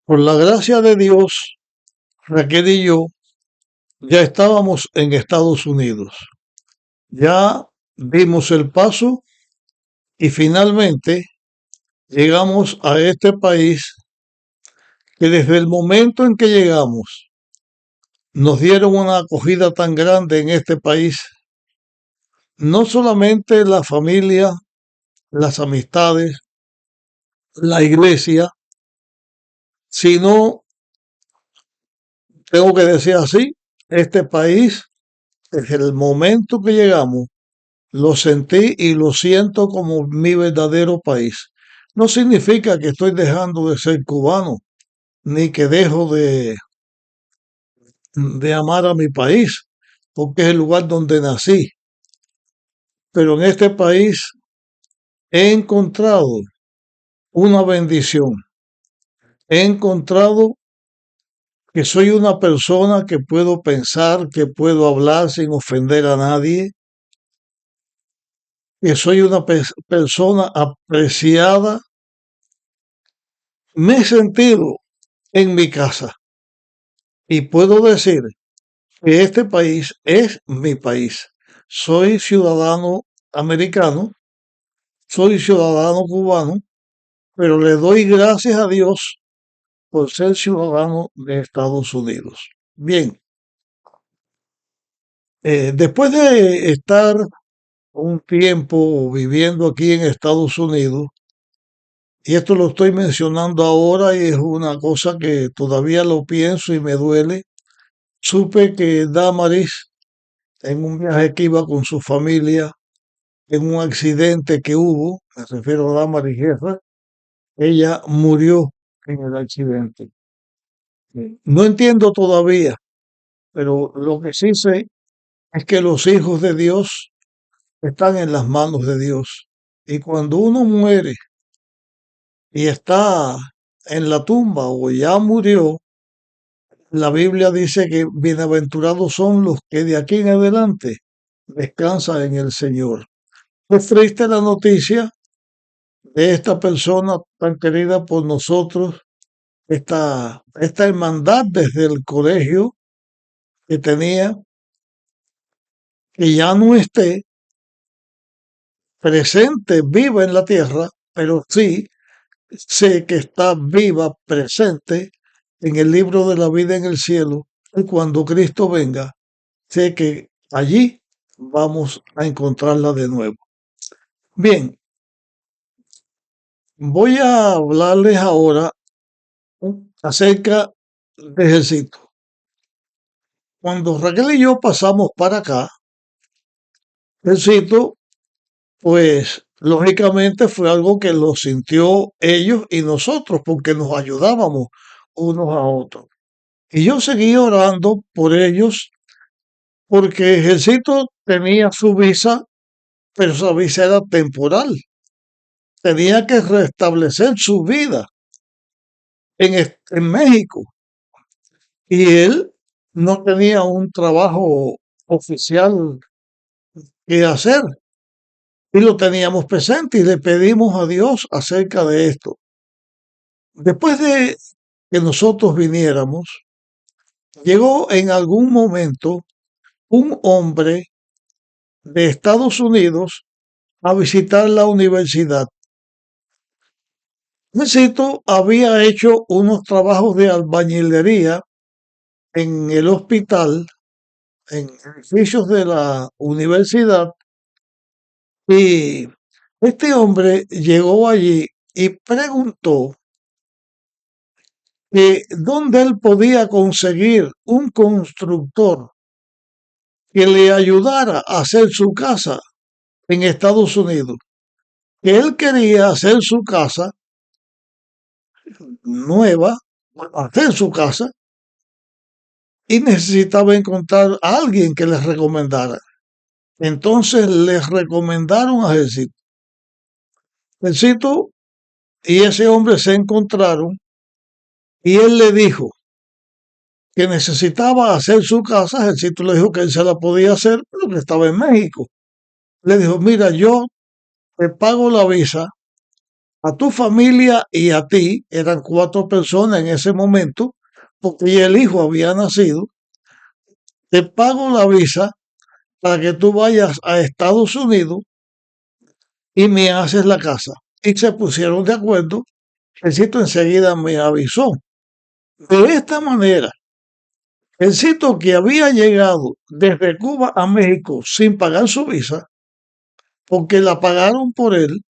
Por la gracia de Dios, Raquel y yo ya estábamos en Estados Unidos. Ya dimos el paso y finalmente llegamos a este país que desde el momento en que llegamos nos dieron una acogida tan grande en este país. No solamente la familia, las amistades, la iglesia, sino, tengo que decir así, este país, desde el momento que llegamos, lo sentí y lo siento como mi verdadero país. No significa que estoy dejando de ser cubano, ni que dejo de amar a mi país, porque es el lugar donde nací. Pero en este país he encontrado una bendición. He encontrado que soy una persona que puedo pensar, que puedo hablar sin ofender a nadie, que soy una persona apreciada. Me he sentido en mi casa y puedo decir que este país es mi país. Soy ciudadano americano, soy ciudadano cubano, pero le doy gracias a Dios por ser ciudadano de Estados Unidos. Bien, después de estar un tiempo viviendo aquí en Estados Unidos, y esto lo estoy mencionando ahora y es una cosa que todavía lo pienso y me duele, supe que Damaris, en un viaje que iba con su familia, en un accidente que hubo, me refiero a Damaris Guerra, ella murió en el accidente. No entiendo todavía, pero lo que sí sé es que los hijos de Dios están en las manos de Dios. Y cuando uno muere y está en la tumba o ya murió, la Biblia dice que bienaventurados son los que de aquí en adelante descansan en el Señor. Es triste la noticia de esta persona tan querida por nosotros, esta hermandad desde el colegio que tenía, que ya no esté presente, viva en la tierra, pero sí sé que está viva, presente en el libro de la vida en el cielo. Y cuando Cristo venga, sé que allí vamos a encontrarla de nuevo. Bien, voy a hablarles ahora acerca de Ejército. Cuando Raquel y yo pasamos para acá, Ejército, pues lógicamente fue algo que lo sintió ellos y nosotros, porque nos ayudábamos unos a otros. Y yo seguí orando por ellos, porque Ejército tenía su visa, pero esa visa era temporal. Tenía que restablecer su vida en México. Y él no tenía un trabajo oficial que hacer. Y lo teníamos presente y le pedimos a Dios acerca de esto. Después de que nosotros viniéramos, llegó en algún momento un hombre de Estados Unidos a visitar la universidad. Necesito había hecho unos trabajos de albañilería en el hospital, en edificios de la universidad, y este hombre llegó allí y preguntó que dónde él podía conseguir un constructor que le ayudara a hacer su casa en Estados Unidos, que él quería hacer su casa nueva, hacer su casa, y necesitaba encontrar a alguien que les recomendara. Entonces les recomendaron a Jesito. Jesito y ese hombre se encontraron y él le dijo que necesitaba hacer su casa. Jesito le dijo que él se la podía hacer, pero que estaba en México. Le dijo, mira, yo te pago la visa a tu familia y a ti, eran cuatro personas en ese momento, porque ya el hijo había nacido, te pago la visa para que tú vayas a Estados Unidos y me haces la casa. Y se pusieron de acuerdo. El sitio enseguida me avisó. De esta manera, el sitio que había llegado desde Cuba a México sin pagar su visa, porque la pagaron por él,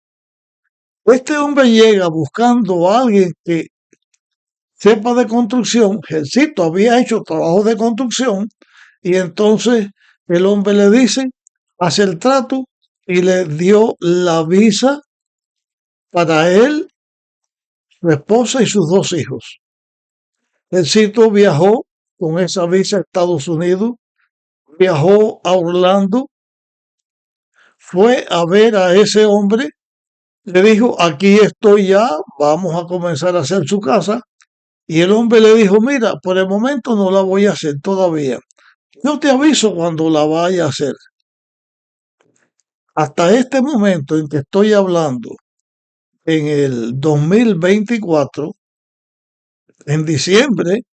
este hombre llega buscando a alguien que sepa de construcción. El sitio había hecho trabajo de construcción y entonces el hombre le dice, hace el trato y le dio la visa para él, su esposa y sus dos hijos. El sitio viajó con esa visa a Estados Unidos, viajó a Orlando, fue a ver a ese hombre, le dijo, aquí estoy ya, vamos a comenzar a hacer su casa. Y el hombre le dijo, mira, por el momento no la voy a hacer todavía. Yo te aviso cuando la vaya a hacer. Hasta este momento en que estoy hablando, en el 2024, en diciembre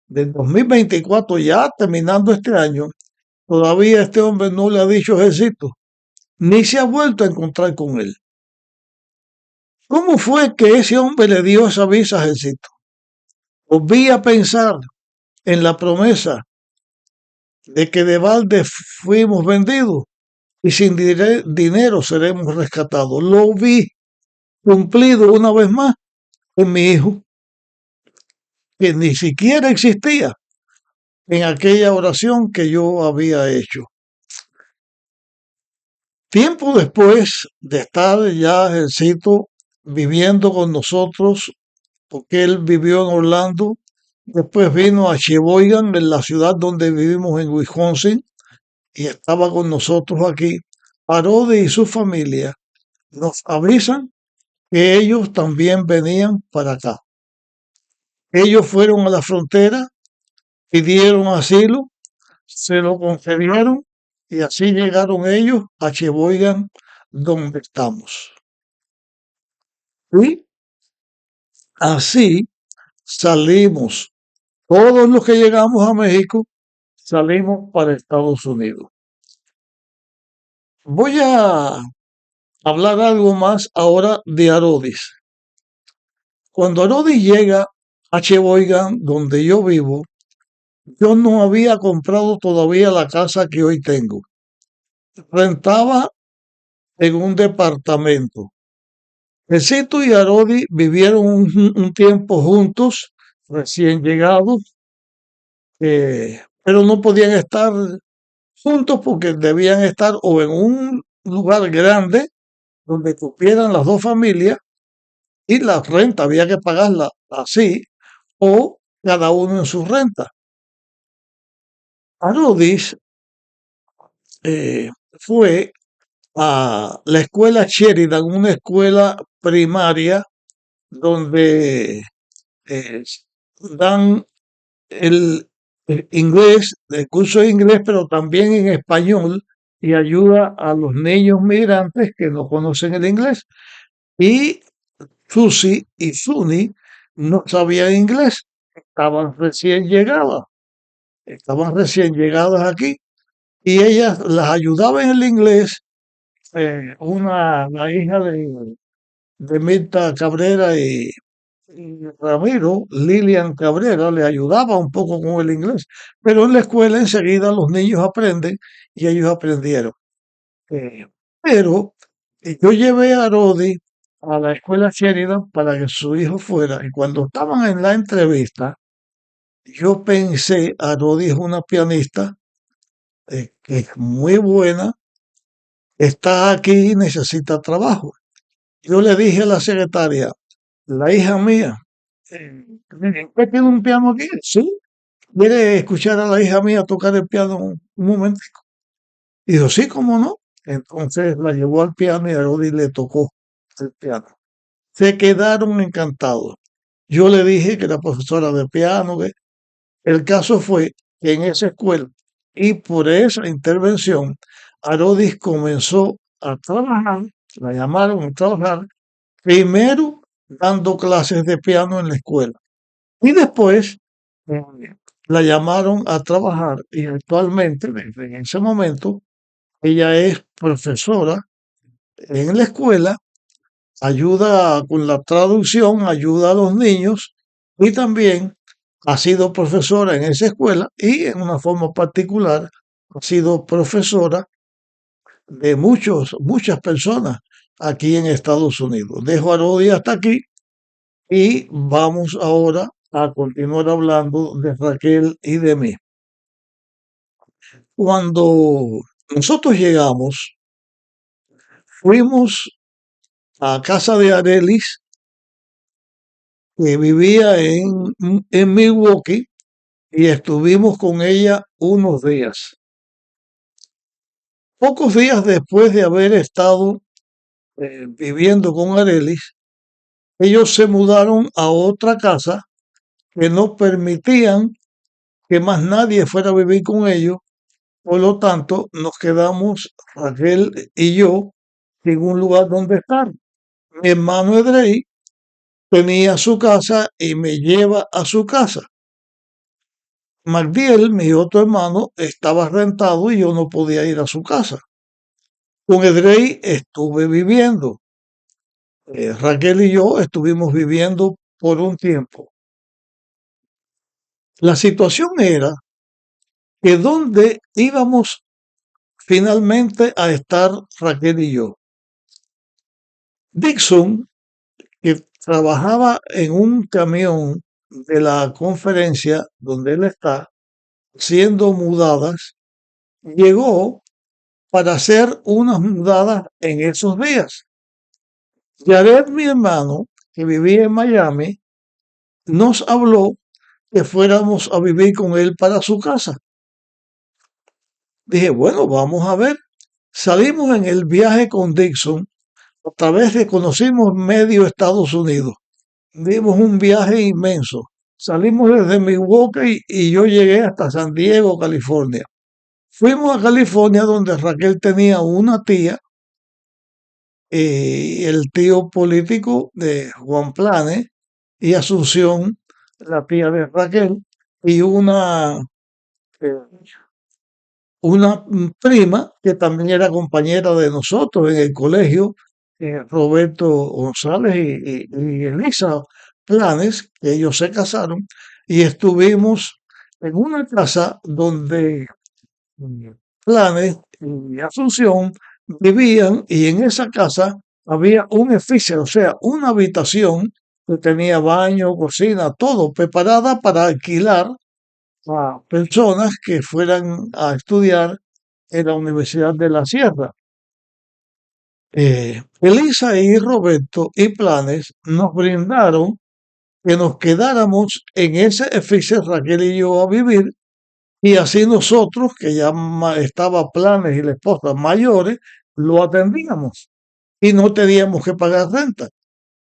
del 2024, ya terminando este año, todavía este hombre no le ha dicho Ejército, ni se ha vuelto a encontrar con él. ¿Cómo fue que ese hombre le dio esa visa a Ejército? Volví a pensar en la promesa de que de balde fuimos vendidos y sin dinero seremos rescatados. Lo vi cumplido una vez más en mi hijo, que ni siquiera existía en aquella oración que yo había hecho. Tiempo después de estar ya Ejército viviendo con nosotros, porque él vivió en Orlando, después vino a Sheboygan, en la ciudad donde vivimos en Wisconsin, y estaba con nosotros aquí. Parodi y su familia nos avisan que ellos también venían para acá. Ellos fueron a la frontera, pidieron asilo, se lo concedieron y así llegaron ellos a Sheboygan, donde estamos. Y así salimos. Todos los que llegamos a México salimos para Estados Unidos. Voy a hablar algo más ahora de Arodis. Cuando Arodis llega a Sheboygan, donde yo vivo, yo no había comprado todavía la casa que hoy tengo. Rentaba en un departamento. Jesito y Arodi vivieron un tiempo juntos, recién llegados, pero no podían estar juntos porque debían estar o en un lugar grande donde cupieran las dos familias y la renta había que pagarla así o cada uno en su renta. Arodis fue a la escuela Sheridan, una escuela primaria donde eh, dan el inglés, el curso de inglés, pero también en español y ayuda a los niños migrantes que no conocen el inglés. Y Susi y Suni no sabían inglés, estaban recién llegadas aquí y ellas las ayudaban en el inglés. La hija de Mirta Cabrera y Ramiro, Lilian Cabrera, le ayudaba un poco con el inglés, pero en la escuela enseguida los niños aprenden y ellos aprendieron. Eh, pero yo llevé a Rodi a la escuela Sheridan para que su hijo fuera y cuando estaban en la entrevista, yo pensé, a Rodi es una pianista que es muy buena, está aquí y necesita trabajo. Yo le dije a la secretaria, la hija mía, ¿usted tiene un piano aquí? Sí. ¿Quiere escuchar a la hija mía tocar el piano un momentico? Y dijo, sí, cómo no. Entonces la llevó al piano y a Rodi le tocó el piano. Se quedaron encantados. Yo le dije que era profesora de piano. El caso fue que en esa escuela y por esa intervención, Arodis comenzó a trabajar, la llamaron a trabajar primero dando clases de piano en la escuela y después eh, la llamaron a trabajar y actualmente, desde ese momento, ella es profesora en la escuela, ayuda con la traducción, ayuda a los niños y también ha sido profesora en esa escuela y en una forma particular ha sido profesora de muchas personas aquí en Estados Unidos. Dejo a Rodi hasta aquí y vamos ahora a continuar hablando de Raquel y de mí. Cuando nosotros llegamos, fuimos a casa de Arelis, que vivía en Milwaukee, y estuvimos con ella unos días. Pocos días después de haber estado viviendo con Arelis, ellos se mudaron a otra casa que no permitían que más nadie fuera a vivir con ellos. Por lo tanto, nos quedamos Raquel y yo sin un lugar donde estar. Mi hermano Edrei tenía su casa y me lleva a su casa. Magdiel, mi otro hermano, estaba rentado y yo no podía ir a su casa. Con Edrei estuve viviendo. Raquel y yo estuvimos viviendo por un tiempo. La situación era que donde íbamos finalmente a estar Raquel y yo. Dixon, que trabajaba en un camión de la conferencia donde él está, siendo mudadas, llegó para hacer unas mudadas en esos días. Jared, mi hermano, que vivía en Miami, nos habló que fuéramos a vivir con él para su casa. Dije, bueno, vamos a ver. Salimos en el viaje con Dixon, otra vez reconocimos medio Estados Unidos. Dimos un viaje inmenso. Salimos desde Milwaukee y yo llegué hasta San Diego, California. Fuimos a California donde Raquel tenía una tía, el tío político de Juan Planes y Asunción, la tía de Raquel, y eh, una prima que también era compañera de nosotros en el colegio, Roberto González y Elisa Planes, que ellos se casaron, y estuvimos en una casa donde Planes y Asunción vivían y en esa casa había un edificio, o sea, una habitación que tenía baño, cocina, todo preparada para alquilar a personas que fueran a estudiar en la Universidad de la Sierra. Elisa y Roberto y Planes nos brindaron que nos quedáramos en ese edificio Raquel y yo a vivir y así nosotros, que ya estaba Planes y la esposa mayores, lo atendíamos y no teníamos que pagar renta.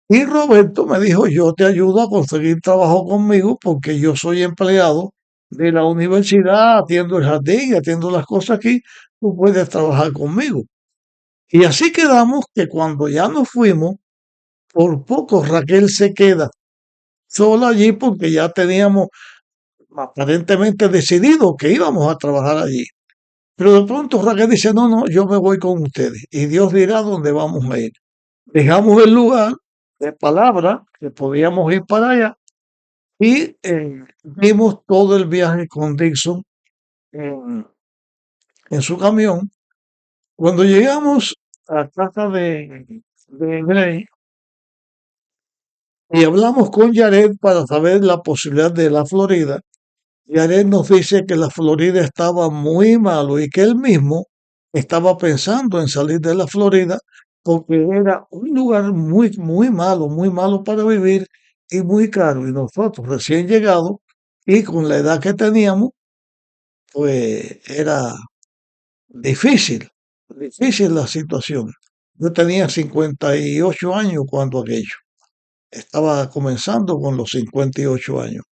Y Roberto me dijo, yo te ayudo a conseguir trabajo conmigo porque yo soy empleado de la universidad, atiendo el jardín, atiendo las cosas aquí, tú puedes trabajar conmigo. Y así quedamos que cuando ya nos fuimos, por poco Raquel se queda sola allí porque ya teníamos aparentemente decidido que íbamos a trabajar allí. Pero de pronto Raquel dice, no, no, yo me voy con ustedes y Dios dirá dónde vamos a ir. Dejamos el lugar de palabra que podíamos ir para allá y vimos todo el viaje con Dixon en, en su camión. Cuando llegamos a casa de Grey y hablamos con Jared para saber la posibilidad de la Florida, Jared nos dice que la Florida estaba muy malo y que él mismo estaba pensando en salir de la Florida porque era un lugar muy malo para vivir y muy caro. Y nosotros recién llegados y con la edad que teníamos, pues era difícil, difícil la situación. Yo tenía 58 años cuando aquello. Estaba comenzando con los 58 años.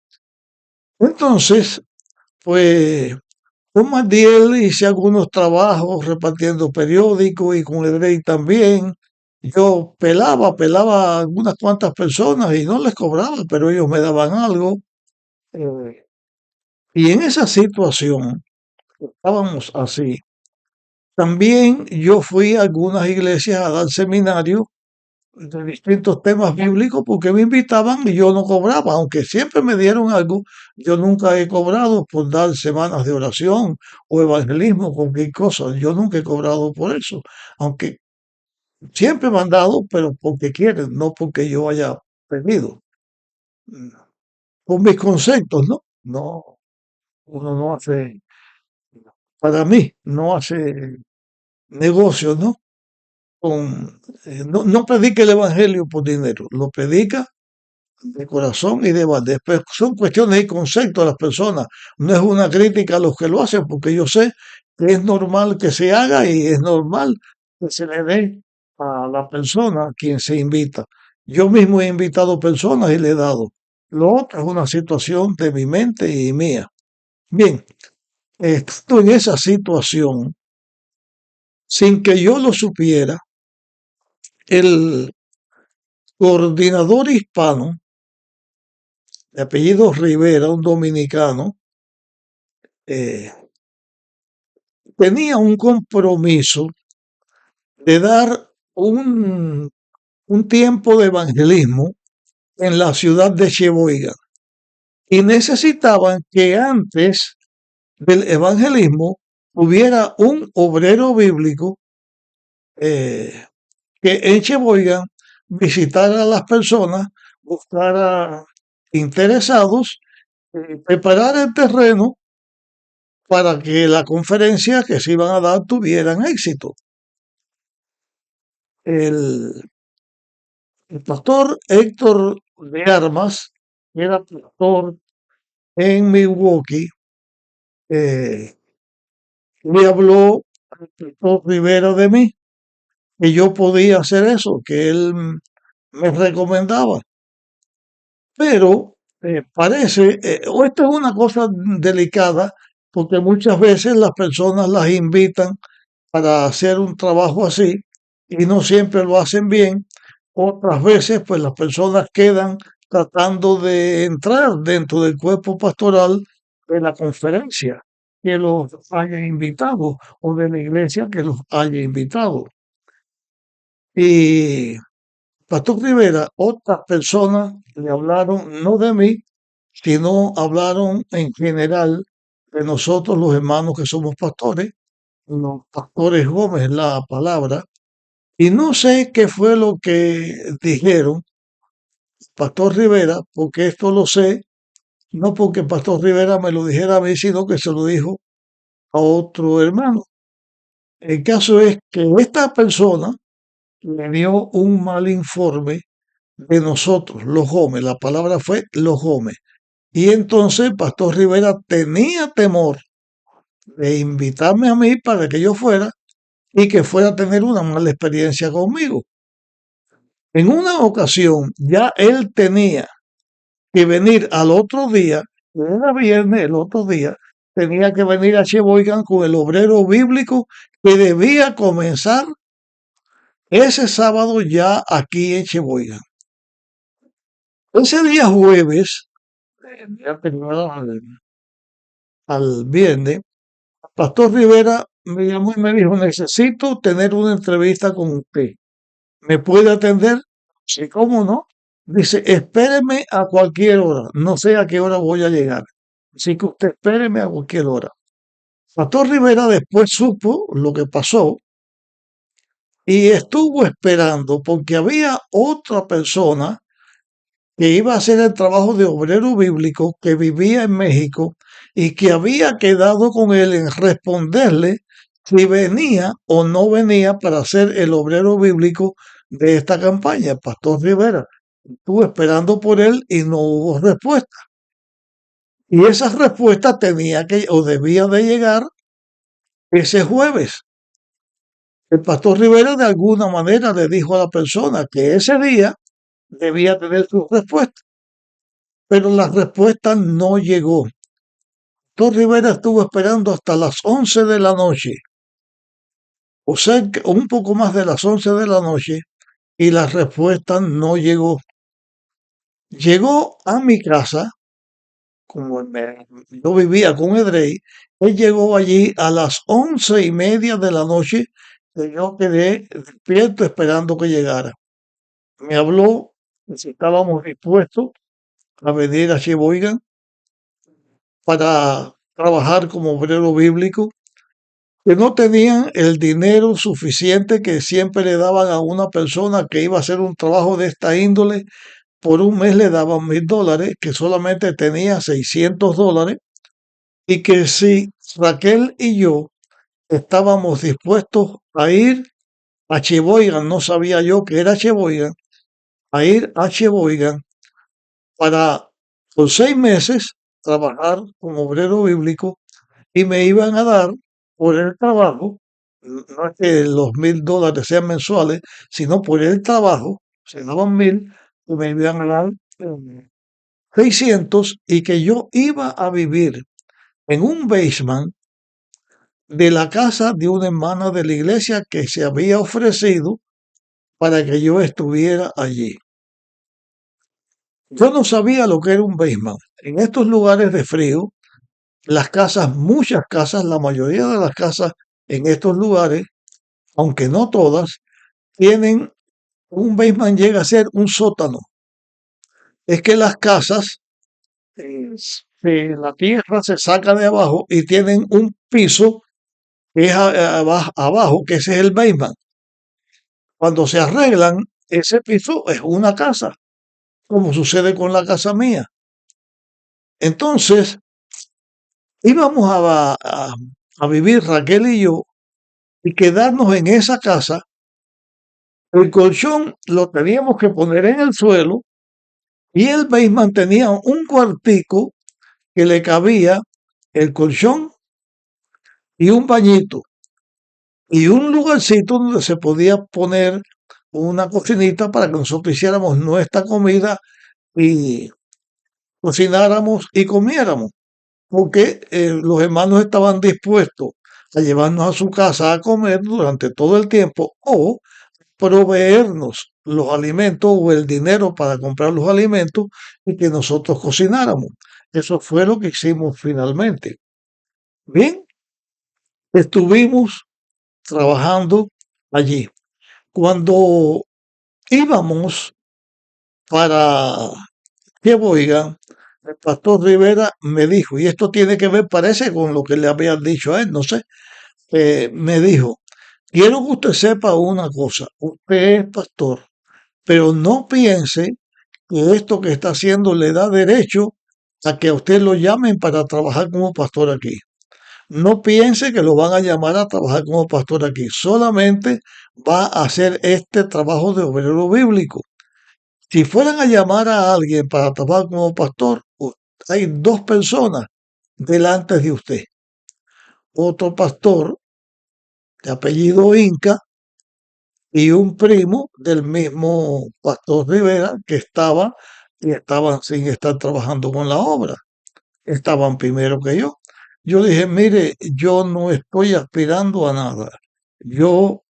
Entonces, pues con Magdiel hice algunos trabajos repartiendo periódicos y con el Rey también. Yo pelaba a algunas cuantas personas y no les cobraba, pero ellos me daban algo. eh, y en esa situación, estábamos así. También yo fui a algunas iglesias a dar seminarios de distintos temas bíblicos porque me invitaban y yo no cobraba, aunque siempre me dieron algo, yo nunca he cobrado por dar semanas de oración o evangelismo, cualquier cosa, yo nunca he cobrado por eso, aunque siempre me han dado, pero porque quieren, no porque yo haya pedido. Mm, Con mis conceptos, ¿no? No, uno no hace, para mí, no hace negocios, ¿no? No predica el evangelio por dinero, lo predica de corazón y de verdad. Después son cuestiones y conceptos de las personas. No es una crítica a los que lo hacen, porque yo sé que es normal que se haga y es normal que se le dé a la persona a quien se invita. Yo mismo he invitado personas y le he dado. Lo otro es una situación de mi mente y mía. Bien, estando en esa situación, sin que yo lo supiera, el coordinador hispano, de apellido Rivera, un dominicano, eh, tenía un compromiso de dar un tiempo de evangelismo en la ciudad de Sheboygan y necesitaban que antes del evangelismo hubiera un obrero bíblico eh, que en Sheboygan visitara a las personas, buscara interesados, preparar el terreno para que la conferencia que se iban a dar tuvieran éxito. El, el pastor Héctor de Armas, que era pastor en Milwaukee, eh, le habló al pastor Rivera de mí, que yo podía hacer eso, que él me recomendaba. Pero parece, o esto es una cosa delicada, porque muchas veces las personas las invitan para hacer un trabajo así y no siempre lo hacen bien. Otras veces, pues las personas quedan tratando de entrar dentro del cuerpo pastoral de la conferencia que los haya invitado o de la iglesia que los haya invitado. Y Pastor Rivera, otras personas le hablaron no de mí, sino hablaron en general de nosotros los hermanos que somos pastores, los pastores Gómez, la palabra, y no sé qué fue lo que dijeron Pastor Rivera, porque esto lo sé, no porque Pastor Rivera me lo dijera a mí, sino que se lo dijo a otro hermano. El caso es que esta persona le dio un mal informe de nosotros, los Gómez, la palabra fue los Gómez. Y entonces Pastor Rivera tenía temor de invitarme a mí para que yo fuera y que fuera a tener una mala experiencia conmigo. En una ocasión ya él tenía que venir al otro día, que era viernes, el otro día, tenía que venir a Sheboygan con el obrero bíblico que debía comenzar ese sábado ya aquí en Sheboygan. Ese día jueves, el día anterior al viernes, Pastor Rivera me llamó y me dijo, necesito tener una entrevista con usted. ¿Me puede atender? Sí, ¿cómo no? Dice, espéreme a cualquier hora. No sé a qué hora voy a llegar. Así que usted espéreme a cualquier hora. Pastor Rivera después supo lo que pasó y estuvo esperando porque había otra persona que iba a hacer el trabajo de obrero bíblico que vivía en México y que había quedado con él en responderle si venía o no venía para ser el obrero bíblico de esta campaña, el Pastor Rivera. Estuve esperando por él y no hubo respuesta. Y esa respuesta tenía que o debía de llegar ese jueves. El Pastor Rivera de alguna manera le dijo a la persona que ese día debía tener su respuesta, pero la respuesta no llegó. Pastor Rivera estuvo esperando hasta las 11 de la noche, o sea, un poco más de las 11 de la noche, y la respuesta no llegó. Llegó a mi casa, yo vivía con Edrey, él llegó allí a las 11:30 de la noche, que yo quedé despierto esperando que llegara. Me habló que si estábamos dispuestos a venir a Sheboygan para trabajar como obrero bíblico, que no tenían el dinero suficiente que siempre le daban a una persona que iba a hacer un trabajo de esta índole. Por un mes le daban $1,000, que solamente tenía $600, y que si Raquel y yo estábamos dispuestos a ir a Sheboygan, no sabía yo que era Sheboygan, a ir a Sheboygan para por 6 meses trabajar como obrero bíblico, y me iban a dar por el trabajo, no es que los $1,000 sean mensuales, sino por el trabajo, se daban 1,000 y me iban a dar 600, y que yo iba a vivir en un basement de la casa de una hermana de la iglesia que se había ofrecido para que yo estuviera allí. Yo no sabía lo que era un basement. En estos lugares de frío, las casas, muchas casas, la mayoría de las casas en estos lugares, aunque no todas, tienen un basement, llega a ser un sótano. Es que las casas, la tierra se saca de abajo y tienen un piso que es abajo, que ese es el basement. Cuando se arreglan, ese piso es una casa, como sucede con la casa mía. Entonces, íbamos a vivir Raquel y yo y quedarnos en esa casa. El colchón lo teníamos que poner en el suelo, y el basement tenía un cuartico que le cabía el colchón y un bañito y un lugarcito donde se podía poner una cocinita para que nosotros hiciéramos nuestra comida y cocináramos y comiéramos, porque los hermanos estaban dispuestos a llevarnos a su casa a comer durante todo el tiempo, o proveernos los alimentos o el dinero para comprar los alimentos y que nosotros cocináramos. Eso fue lo que hicimos finalmente. Bien, estuvimos trabajando allí. Cuando íbamos para Sheboygan, el pastor Rivera me dijo, y esto tiene que ver, parece, con lo que le habían dicho a él, no sé, me dijo, quiero que usted sepa una cosa, usted es pastor, pero no piense que esto que está haciendo le da derecho a que a usted lo llamen para trabajar como pastor aquí. No piense que lo van a llamar a trabajar como pastor aquí. Solamente va a hacer este trabajo de obrero bíblico. Si fueran a llamar a alguien para trabajar como pastor, hay dos personas delante de usted. Otro pastor de apellido Inca y un primo del mismo pastor Rivera que estaban sin estar trabajando con la obra. Estaban primero que yo. Yo dije, mire, yo no estoy aspirando a nada. Yo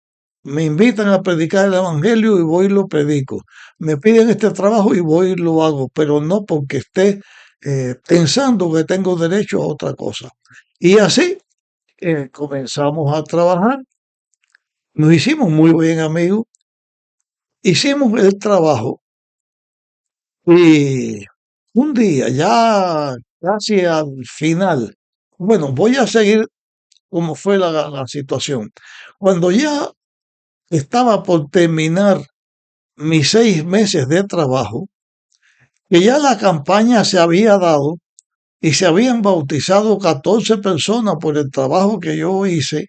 me invitan a predicar el evangelio y voy y lo predico. Me piden este trabajo y voy y lo hago, pero no porque esté pensando que tengo derecho a otra cosa. Y así comenzamos a trabajar. Nos hicimos muy bien amigos. Hicimos el trabajo y un día, ya casi al final, bueno, voy a seguir cómo fue la situación. Cuando ya estaba por terminar mis 6 meses de trabajo, que ya la campaña se había dado y se habían bautizado 14 personas por el trabajo que yo hice,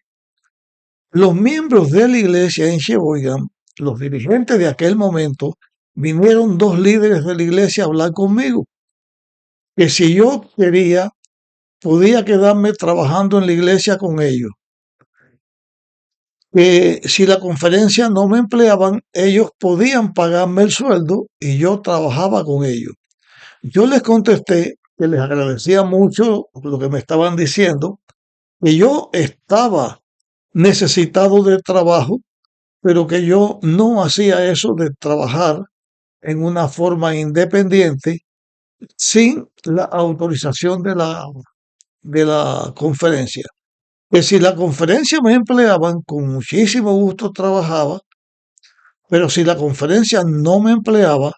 los miembros de la iglesia en Sheboygan, los dirigentes de aquel momento, vinieron dos líderes de la iglesia a hablar conmigo, que si yo quería, podía quedarme trabajando en la iglesia con ellos, que si la conferencia no me empleaban, ellos podían pagarme el sueldo y yo trabajaba con ellos. Yo les contesté que les agradecía mucho lo que me estaban diciendo, que yo estaba necesitado de trabajo, pero que yo no hacía eso de trabajar en una forma independiente sin la autorización de la conferencia. Que si la conferencia me empleaban, con muchísimo gusto trabajaba, pero si la conferencia no me empleaba,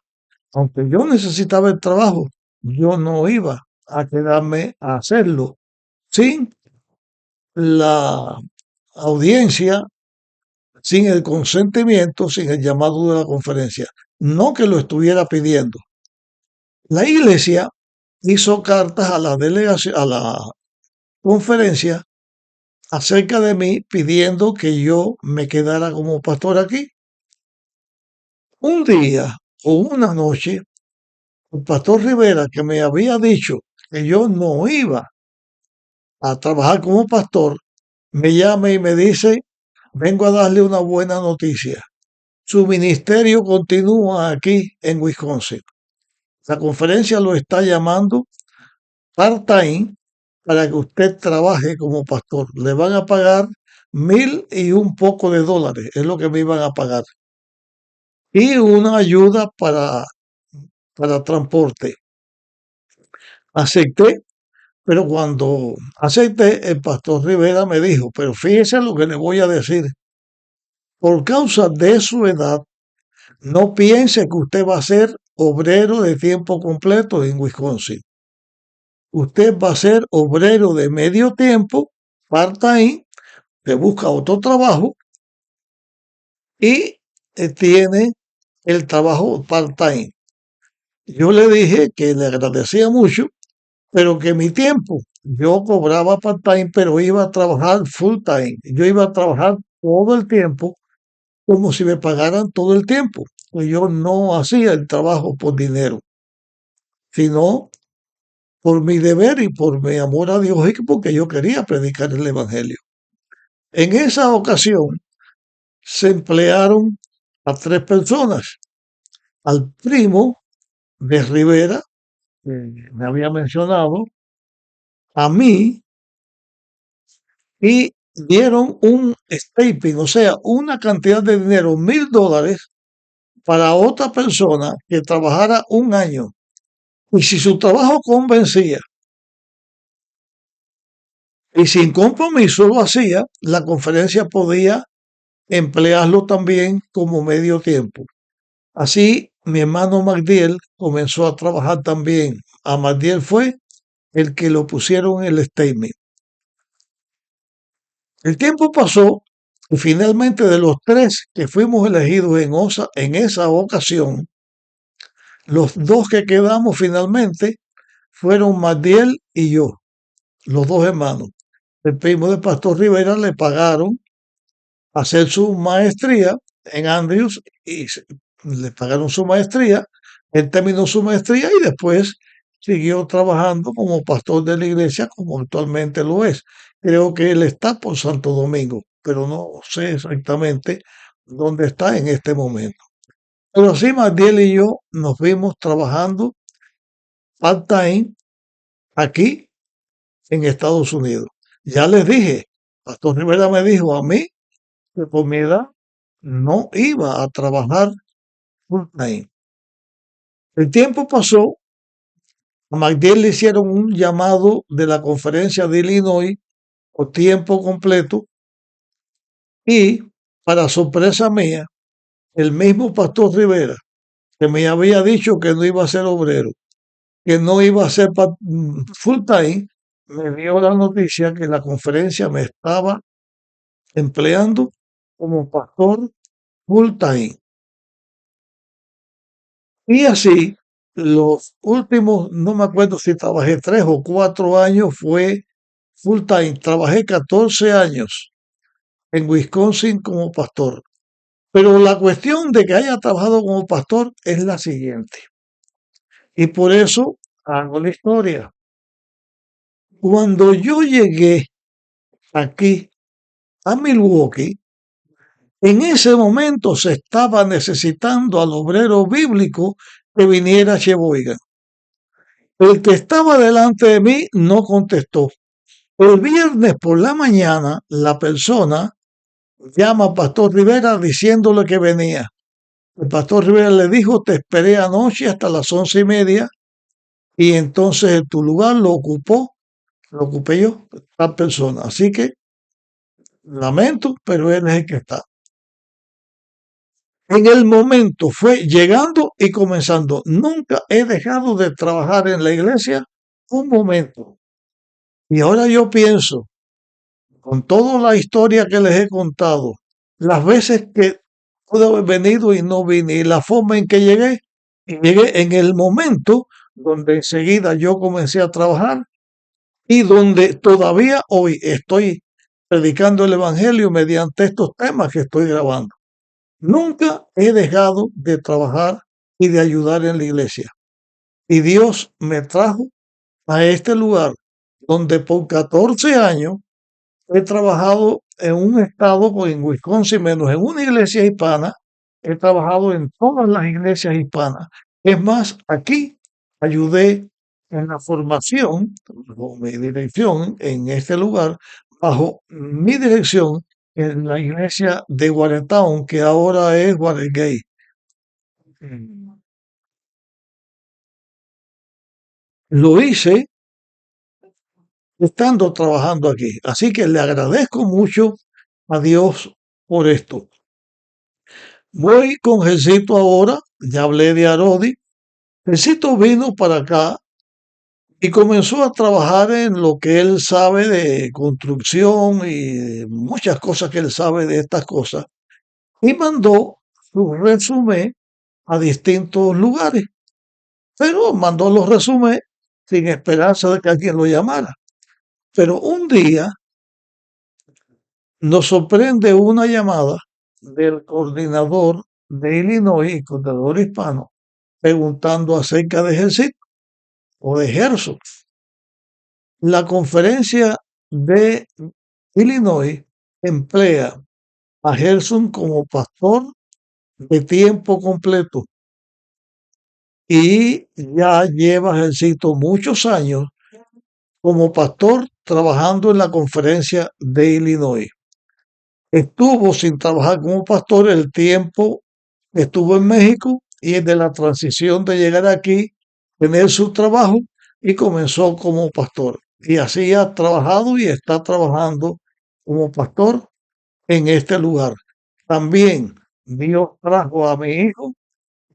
aunque yo necesitaba el trabajo, yo no iba a quedarme a hacerlo sin la audiencia, sin el consentimiento, sin el llamado de la conferencia. No que lo estuviera pidiendo. La iglesia hizo cartas a la delegación, a la conferencia acerca de mí pidiendo que yo me quedara como pastor aquí. Un día o una noche, el pastor Rivera, que me había dicho que yo no iba a trabajar como pastor, me llama y me dice, vengo a darle una buena noticia. Su ministerio continúa aquí en Wisconsin. La conferencia lo está llamando part-time para que usted trabaje como pastor. Le van a pagar 1,000 y un poco de dólares, es lo que me iban a pagar. Y una ayuda para transporte. Acepté, pero cuando acepté, el pastor Rivera me dijo, pero fíjese lo que le voy a decir. Por causa de su edad, no piense que usted va a ser obrero de tiempo completo en Wisconsin. Usted va a ser obrero de medio tiempo, part-time, que busca otro trabajo y tiene el trabajo part-time. Yo le dije que le agradecía mucho, pero que mi tiempo, yo cobraba part-time, pero iba a trabajar full-time. Yo iba a trabajar todo el tiempo como si me pagaran todo el tiempo. Pues yo no hacía el trabajo por dinero, sino por mi deber y por mi amor a Dios y porque yo quería predicar el Evangelio. En esa ocasión se emplearon a 3 personas, al primo de Rivera, que me había mencionado, a mí, y dieron un stipend, o sea, una cantidad de dinero, $1,000, para otra persona que trabajara un año. Y si su trabajo convencía y sin compromiso lo hacía, la conferencia podía emplearlo también como medio tiempo. Así, mi hermano Magdiel comenzó a trabajar también. A Magdiel fue el que lo pusieron en el statement. El tiempo pasó y finalmente de los 3 que fuimos elegidos en esa ocasión, los 2 que quedamos finalmente fueron Magdiel y yo, los 2 hermanos. El primo de Pastor Rivera le pagaron hacer su maestría en Andrews y le pagaron su maestría. Él terminó su maestría y después siguió trabajando como pastor de la iglesia, como actualmente lo es. Creo que él está por Santo Domingo, pero no sé exactamente dónde está en este momento. Pero sí, Magdiel y yo nos vimos trabajando part-time aquí en Estados Unidos. Ya les dije, Pastor Rivera me dijo a mí que por mi edad no iba a trabajar full time. El tiempo pasó, a Magdiel le hicieron un llamado de la conferencia de Illinois por tiempo completo y, para sorpresa mía, el mismo Pastor Rivera, que me había dicho que no iba a ser obrero, que no iba a ser full time, me dio la noticia que la conferencia me estaba empleando como pastor full time. Y así, los últimos, no me acuerdo si trabajé 3 o 4 años, fue full time. Trabajé 14 años en Wisconsin como pastor. Pero la cuestión de que haya trabajado como pastor es la siguiente. Y por eso hago la historia. Cuando yo llegué aquí a Milwaukee, en ese momento se estaba necesitando al obrero bíblico que viniera a Sheboygan. El que estaba delante de mí no contestó. El viernes por la mañana, la persona llama a Pastor Rivera diciéndole que venía. El Pastor Rivera le dijo, te esperé anoche hasta las 11:30 y entonces en tu lugar lo ocupé yo, tal persona. Así que lamento, pero él es el que está. En el momento fue llegando y comenzando. Nunca he dejado de trabajar en la iglesia un momento. Y ahora yo pienso, con toda la historia que les he contado, las veces que pude haber venido y no vine, y la forma en que llegué, y llegué en el momento donde enseguida yo comencé a trabajar y donde todavía hoy estoy predicando el Evangelio mediante estos temas que estoy grabando. Nunca he dejado de trabajar y de ayudar en la iglesia. Y Dios me trajo a este lugar donde por 14 años he trabajado en un estado, pues, en Wisconsin, menos en una iglesia hispana. He trabajado en todas las iglesias hispanas. Es más, aquí ayudé en la formación, con mi dirección en este lugar, bajo mi dirección en la iglesia de Watertown, que ahora es Watergate. Mm. Lo hice estando trabajando aquí. Así que le agradezco mucho a Dios por esto. Voy con Jesito ahora, ya hablé de Arodi. Jesito vino para acá y comenzó a trabajar en lo que él sabe de construcción y de muchas cosas que él sabe de estas cosas. Y mandó su resumen a distintos lugares, pero mandó los resúmenes sin esperanza de que alguien lo llamara. Pero un día nos sorprende una llamada del coordinador de Illinois, coordinador hispano, preguntando acerca de Jesito o de Gerson. La conferencia de Illinois emplea a Gerson como pastor de tiempo completo y ya lleva Gercito muchos años como pastor trabajando en la conferencia de Illinois. Estuvo sin trabajar como pastor el tiempo que estuvo en México y de la transición de llegar aquí, tener su trabajo y comenzó como pastor. Y así ha trabajado y está trabajando como pastor en este lugar. También Dios trajo a mi hijo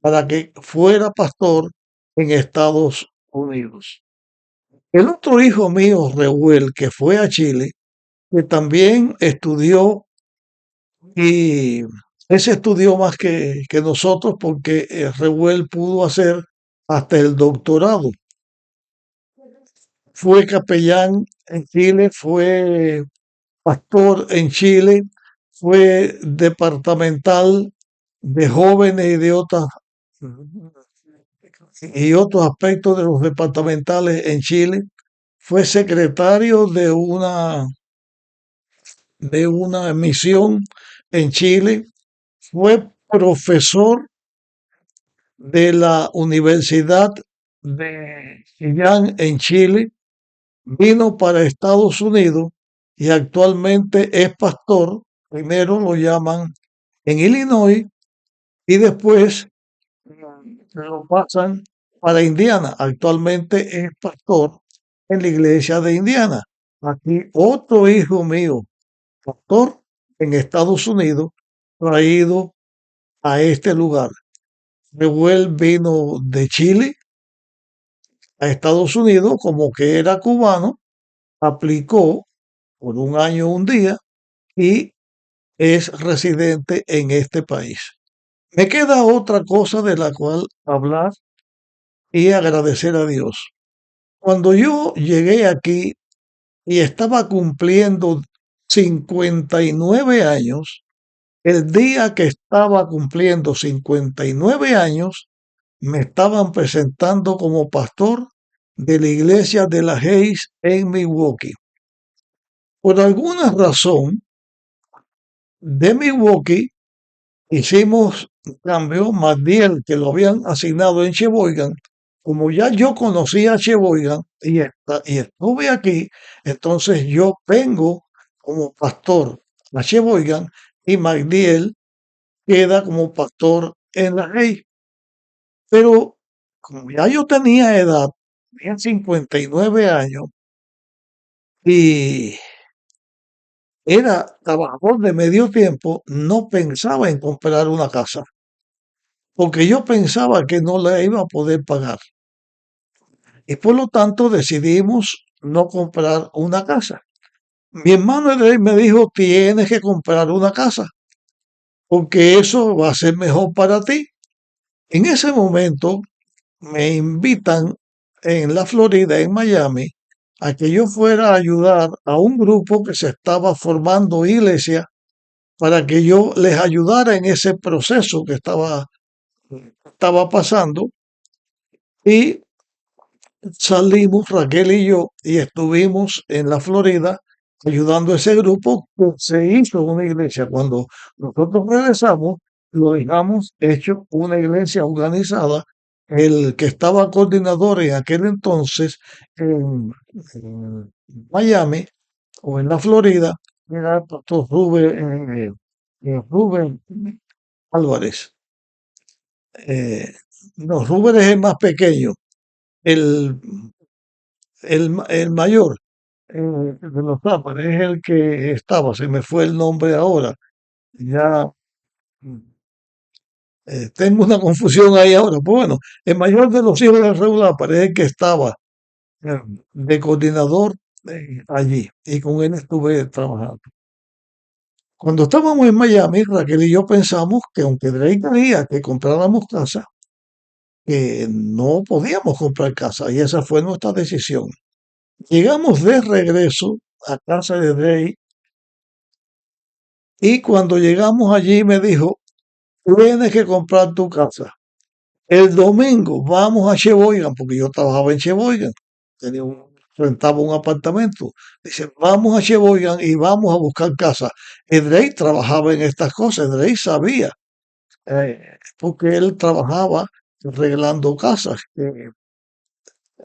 para que fuera pastor en Estados Unidos. El otro hijo mío, Reuel, que fue a Chile, que también estudió y ese estudió más que nosotros porque Reuel pudo hacer hasta el doctorado. Fue capellán en Chile, fue pastor en Chile, fue departamental de jóvenes y otros aspectos de los departamentales en Chile. Fue secretario de una misión en Chile. Fue profesor de la Universidad de Chillán en Chile. Vino para Estados Unidos y actualmente es pastor. Primero lo llaman en Illinois y después lo pasan para Indiana. Actualmente es pastor en la iglesia de Indiana. Aquí otro hijo mío, pastor en Estados Unidos, traído a este lugar. Reuel vino de Chile a Estados Unidos como que era cubano, aplicó por un año, un día, y es residente en este país. Me queda otra cosa de la cual hablar y agradecer a Dios. Cuando yo llegué aquí y estaba cumpliendo 59 años, el día que estaba cumpliendo 59 años, me estaban presentando como pastor de la iglesia de la Hayes en Milwaukee. Por alguna razón, de Milwaukee hicimos un cambio, Magdiel, que lo habían asignado en Sheboygan. Como ya yo conocía a Sheboygan y estuve aquí, entonces yo vengo como pastor a Sheboygan y Magdiel queda como pastor en la ley. Pero como ya yo tenía edad, tenía 59 años y era trabajador de medio tiempo, no pensaba en comprar una casa, porque yo pensaba que no la iba a poder pagar. Y por lo tanto decidimos no comprar una casa. Mi hermano me dijo, tienes que comprar una casa, porque eso va a ser mejor para ti. En ese momento me invitan en la Florida, en Miami, a que yo fuera a ayudar a un grupo que se estaba formando iglesia para que yo les ayudara en ese proceso que estaba pasando. Y salimos, Raquel y yo, y estuvimos en la Florida ayudando a ese grupo que se hizo una iglesia. Cuando nosotros regresamos, lo dejamos hecho una iglesia organizada. El que estaba coordinador en aquel entonces en Miami o en la Florida era el pastor Rubén Álvarez. Eh, no, Rubén es el más pequeño. El el mayor de los Záparas es el que estaba, se me fue el nombre ahora. Ya tengo una confusión ahí ahora. Pues bueno, el mayor de los hijos de Raúl Lápara es el que estaba eh, de coordinador allí y con él estuve trabajando. Cuando estábamos en Miami, Raquel y yo pensamos que aunque Drake quería que compráramos casa, que no podíamos comprar casa y esa fue nuestra decisión. Llegamos de regreso a casa de Drake. Y cuando llegamos allí me dijo, tienes que comprar tu casa. El domingo vamos a Sheboygan, porque yo trabajaba en Sheboygan, rentaba un apartamento. Dice, vamos a Sheboygan y vamos a buscar casa. Drake trabajaba en estas cosas, Drake sabía, porque él trabajaba arreglando casas que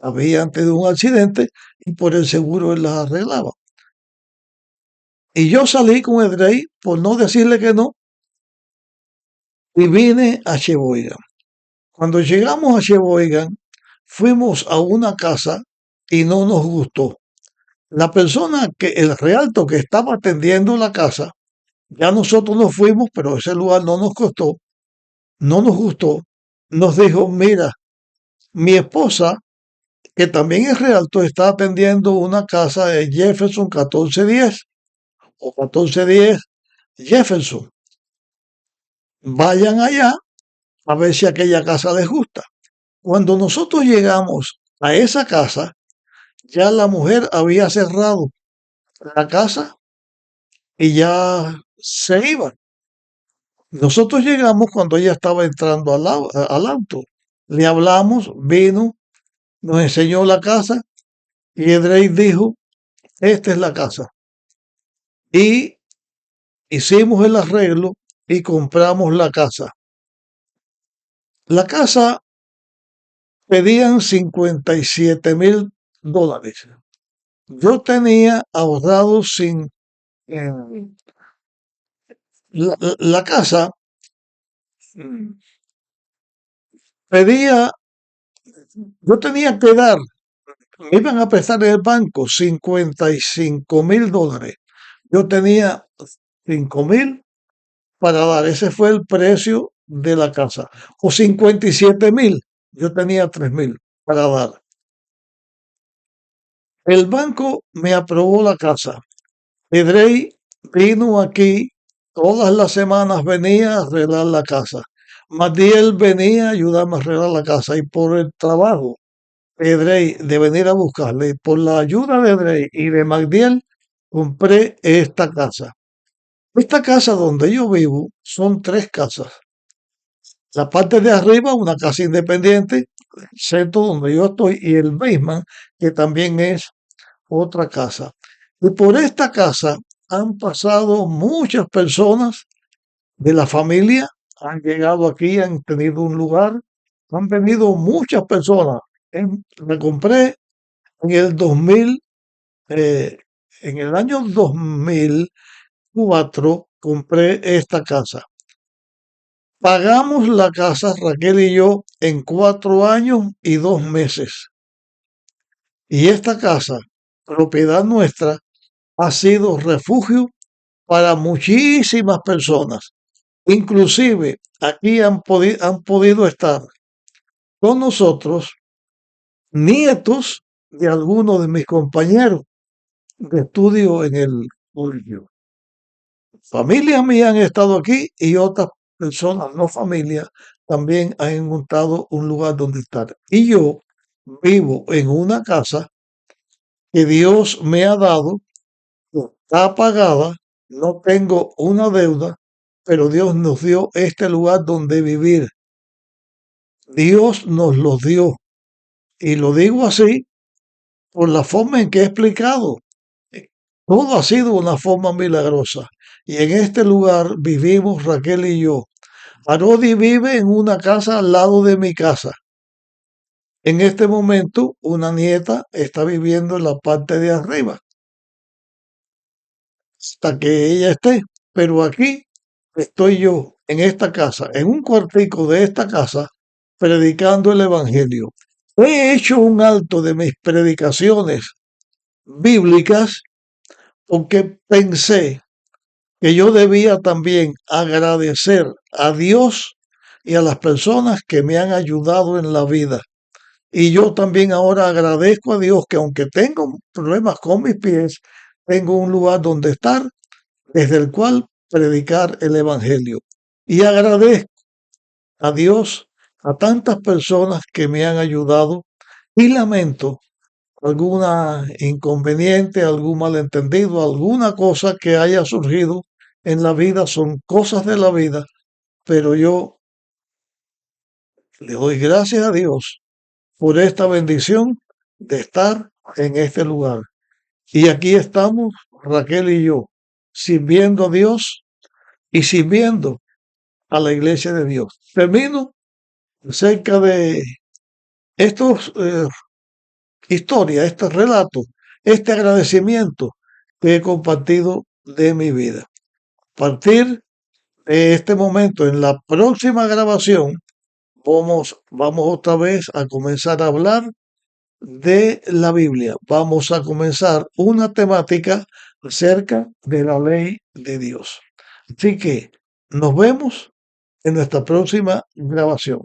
había antes de un accidente y por el seguro él las arreglaba. Y yo salí con Drake por no decirle que no y vine a Sheboygan. Cuando llegamos a Sheboygan, fuimos a una casa y no nos gustó. La persona el realto que estaba atendiendo la casa, ya nosotros nos fuimos, pero ese lugar no nos costó, no nos gustó. Nos dijo, mira, mi esposa, que también es realto, está atendiendo una casa de Jefferson 1410 o 1410 Jefferson. Vayan allá a ver si aquella casa les gusta. Cuando nosotros llegamos a esa casa, ya la mujer había cerrado la casa y ya se iba. Nosotros llegamos cuando ella estaba entrando al auto. Le hablamos, vino, nos enseñó la casa y Drake dijo, esta es la casa. Y hicimos el arreglo y compramos la casa. La casa pedían $57,000. Yo tenía ahorrado eh, la casa, pedía, yo tenía que dar, me iban a prestar en el banco $55,000. Yo tenía 5,000 para dar, ese fue el precio de la casa. O 57,000, yo tenía 3,000 para dar. El banco me aprobó la casa. Edrey vino aquí, todas las semanas venía a arreglar la casa. Matiel venía a ayudarme a arreglar la casa y por el trabajo de Drey de venir a buscarle, por la ayuda de Drey y de Magdiel, compré esta casa. Esta casa donde yo vivo son tres casas. La parte de arriba, una casa independiente, el centro donde yo estoy, y el basement, que también es otra casa. Y por esta casa han pasado muchas personas de la familia, han llegado aquí, han tenido un lugar, han venido muchas personas. Me compré en el 2000, eh, en el año 2004, compré esta casa. Pagamos la casa, Raquel y yo, en 4 años y 2 meses. Y esta casa, propiedad nuestra, ha sido refugio para muchísimas personas. Inclusive aquí han podido estar con nosotros nietos de algunos de mis compañeros de estudio en el colegio. Familias mías han estado aquí y otras personas, no familias, también han encontrado un lugar donde estar. Y yo vivo en una casa que Dios me ha dado, está pagada, no tengo una deuda, pero Dios nos dio este lugar donde vivir. Dios nos lo dio. Y lo digo así por la forma en que he explicado. Todo ha sido una forma milagrosa. Y en este lugar vivimos Raquel y yo. Arodi vive en una casa al lado de mi casa. En este momento, una nieta está viviendo en la parte de arriba, hasta que ella esté. Pero aquí estoy yo, en esta casa, en un cuartico de esta casa, predicando el Evangelio. He hecho un alto de mis predicaciones bíblicas porque pensé que yo debía también agradecer a Dios y a las personas que me han ayudado en la vida. Y yo también ahora agradezco a Dios que aunque tengo problemas con mis pies, tengo un lugar donde estar, desde el cual predicar el Evangelio. Y agradezco a Dios, a tantas personas que me han ayudado y lamento alguna inconveniente, algún malentendido, alguna cosa que haya surgido en la vida, son cosas de la vida, pero yo le doy gracias a Dios por esta bendición de estar en este lugar. Y aquí estamos, Raquel y yo, sirviendo a Dios y sirviendo a la iglesia de Dios. Termino acerca de estos historias, este relato, este agradecimiento que he compartido de mi vida. A partir de este momento, en la próxima grabación, vamos otra vez a comenzar a hablar de la Biblia. Vamos a comenzar una temática acerca de la ley de Dios. Así que nos vemos en nuestra próxima grabación.